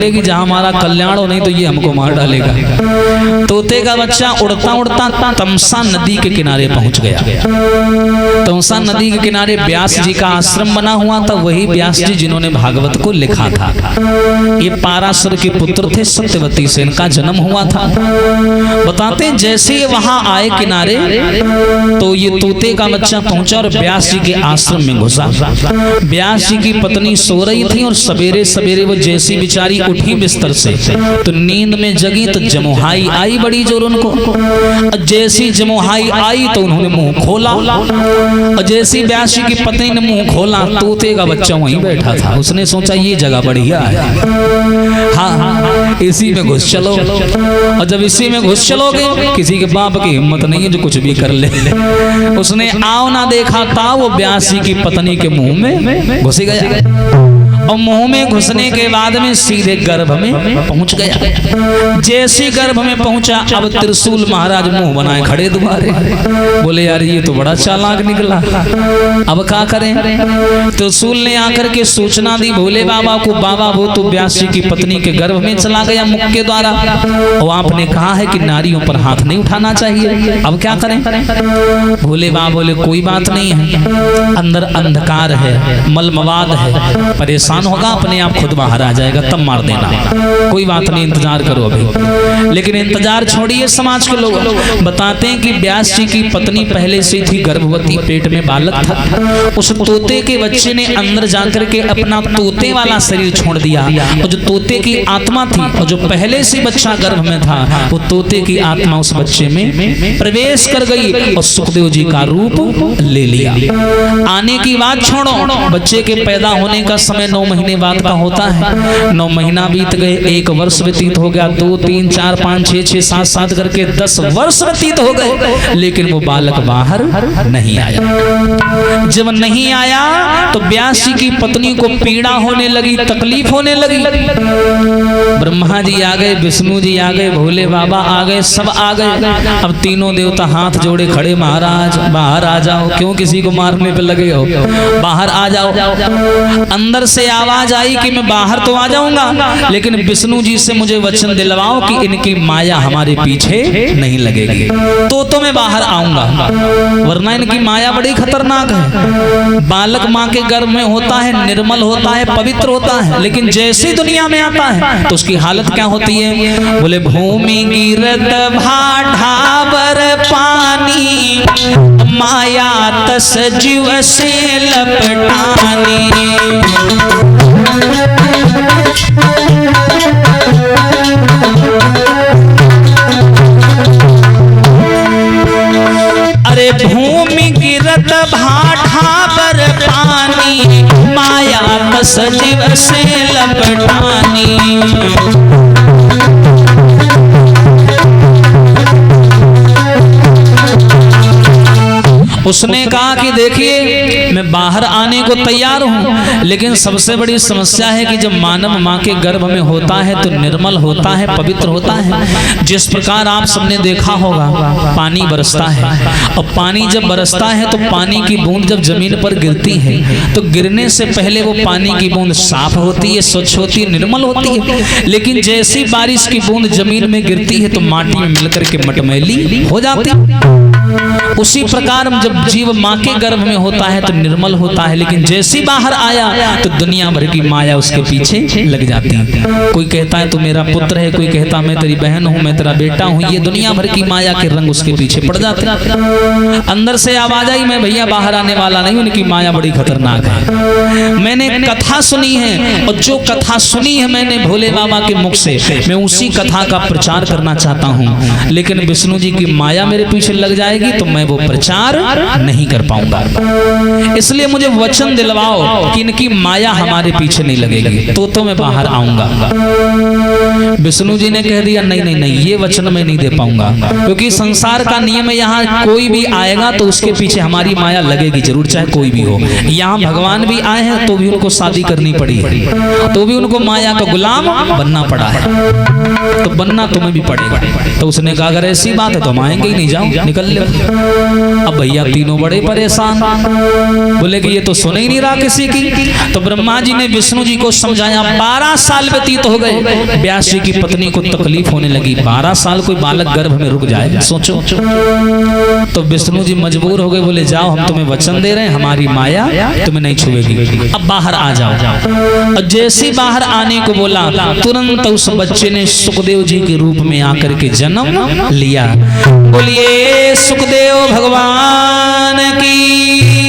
कि जहाँ हमारा कल्याण हो, नहीं तो ये हमको मार डालेगा। तोते का बच्चा उड़ता उड़ता तमसा नदी के किनारे पहुंच गया। तमसा नदी के किनारे व्यास जी का आश्रम बना हुआ था। वही व्यास जी जिन्होंने भागवत को लिखा था। ये पाराशर के पुत्र थे, सत्यवती से इनका जन्म हुआ था। बताते हैं जैसे ही वहां आए किनारे तो ये तोते का बच्चा पहुंचा और व्यास जी के आश्रम में घुसा। व्यास जी की पत्नी सो रही थी और सवेरे सवेरे वो जैसी बेचारी उठी बिस्तर से तो नींद में जगी तो जमुहाई आई बड़ी जोर उनको। जैसी जमुहाई आई तो उन्होंने मुंह खोला और जैसी व्यास जी की पत्नी ने मुंह खोला तोते का बच्चा वहीं बैठा था। उसने सोचा ये जगह बढ़िया है, हाँ इसी में घुस चलो। और जब इसी में घुस चलोगे किसी के बाप की हिम्मत नहीं है जो कुछ भी कर ले। उसने आओ ना देखा था वो व्यास जी की पत्नी के मुंह में घुस गया और मुंह में घुसने के बाद में सीधे गर्भ में पहुंच गया। जैसे गर्भ में पहुंचा अब त्रिशूल महाराज मुंह बनाए खड़े दोबारे। बोले यार ये तो बड़ा चालाक निकला, अब क्या करें। त्रिशूल ने आकर के सूचना दी भोले बाबा को, बाबा वो तो व्यास जी की पत्नी के गर्भ में चला गया मुख के द्वारा और आपने कहा है कि नारियों पर हाथ नहीं उठाना चाहिए, अब क्या करें। भोले बाबा बोले कोई बात नहीं है, अंदर अंधकार है, मलमवाद है, परेशान होगा, अपने आप खुद बाहर आ जाएगा, तब मार देना, कोई बात नहीं इंतजार करो अभी। लेकिन इंतजार छोड़िए, समाज के लोग बताते हैं कि व्यास जी की पत्नी पहले से थी गर्भवती, पेट में बालक था। उस तोते के बच्चे ने अंदर जाकर के अपना तोते वाला शरीर छोड़ दिया और जो तोते की आत्मा थी और जो पहले से बच्चा गर्भ में था वो तोते की आत्मा उस बच्चे में प्रवेश कर गई और सुखदेव जी का रूप ले लिया। आने की बात छोड़ो, बच्चे के पैदा होने का समय 9 महीने बाद का होता है। 9 महीना बीत गए, 1 वर्ष व्यतीत हो गया, 2 3 4 5 6 6 7 7 करके 10 वर्ष व्यतीत हो गए, लेकिन वो बालक बाहर नहीं आया। जब नहीं आया तो व्यास जी की पत्नी को पीड़ा होने लगी, तकलीफ होने लगी। ब्रह्मा जी आ गए, विष्णु जी आ गए, भोले बाबा आ गए, सब आ गए। अब तीनों देवता हाथ जोड़े खड़े, महाराज बाहर आ जाओ, क्यों किसी को मारने पे लगे हो, बाहर आ जाओ। अंदर से आवाज आई कि मैं बाहर तो आ जाऊंगा, लेकिन विष्णु जी से मुझे वचन दिलवाओ कि इनकी माया हमारे पीछे नहीं लगेगी, तो मैं बाहर आऊंगा, वरना इनकी माया बड़ी खतरनाक है। बालक माँ के गर्भ में होता है, निर्मल होता है, पवित्र होता है, लेकिन जैसे दुनिया में आता है तो उसकी हालत क्या होती है। बोले भूमि गिरत भाढ़ावर पानी, माया तस जीव से लपटानी। अरे भूमि गिरत भाढ़ावर पानी, माया तस जीव से लपटानी। उसने कहा कि देखिए मैं बाहर आने को तैयार हूं, लेकिन सबसे बड़ी समस्या है कि जब मानव मां के गर्भ में होता है तो निर्मल होता है, पवित्र होता है। जिस प्रकार आप सबने देखा होगा पानी बरसता है और पानी जब बरसता है तो पानी की बूंद जब जमीन पर गिरती है तो गिरने से पहले वो पानी की बूंद साफ होती है, स्वच्छ होती है, निर्मल होती है। लेकिन जैसी बारिश की बूंद जमीन में गिरती है तो माटी में मिलकर के मटमैली हो जाती है। उसी प्रकार जब जीव माँ के गर्भ में होता है तो निर्मल होता है, लेकिन जैसे बाहर आया तो दुनिया भर की माया उसके पीछे लग जाती है। कोई कहता है तू मेरा पुत्र है, कोई कहता मैं तेरी बहन हूँ, मैं तेरा बेटा हूँ, ये दुनिया भर की माया के रंग उसके पीछे पड़ जाते हैं। अंदर से आवाज आई मैं भैया बाहर आने वाला नहीं, उनकी माया बड़ी खतरनाक है। मैंने कथा सुनी है और जो कथा सुनी है मैंने भोले बाबा के मुख से, मैं उसी कथा का प्रचार करना चाहता हूँ, लेकिन विष्णु जी की माया मेरे पीछे लग जाएगी तो मैं वो प्रचार नहीं कर पाऊंगा। इसलिए मुझे वचन दिलवाओ कि इनकी माया हमारे पीछे नहीं लगेगी, तो मैं बाहर आऊंगा। विष्णु जी ने कह दिया नहीं नहीं नहीं, ये वचन मैं नहीं दे पाऊंगा, क्योंकि संसार का नियम है, यहाँ कोई भी आएगा तो उसके पीछे हमारी माया लगेगी जरूर, चाहे कोई भी हो। यहाँ भगवान भी आए हैं तो भी उनको शादी करनी पड़ी है, तो भी उनको माया का गुलाम बनना पड़ा है, तो बनना तुम्हें भी पड़ेगा। तो उसने कहा अगर ऐसी बात है तो हम आएंगे ही नहीं, जाओ निकल ले। अब भैया तीनों बड़े परेशान, बोले कि ये तो सुन ही नहीं रहा किसी की। तो ब्रह्मा जी ने विष्णु जी को समझाया। 12 साल व्यतीत हो गए, व्यास जी की पत्नी को तकलीफ होने लगी। 12 साल कोई बालक गर्भ में रुक जाए, सोचो। तो विष्णु जी मजबूर हो गए, बोले जाओ हम तुम्हें वचन दे रहे हैं, हमारी माया तुम्हें नहीं छुएगी, अब बाहर आ जाओ। और जैसे बाहर आने को बोला, तुरंत उस बच्चे ने सुखदेव जी के रूप में आकर के जन्म लिया। बोलिए सुखदेव भगवान की।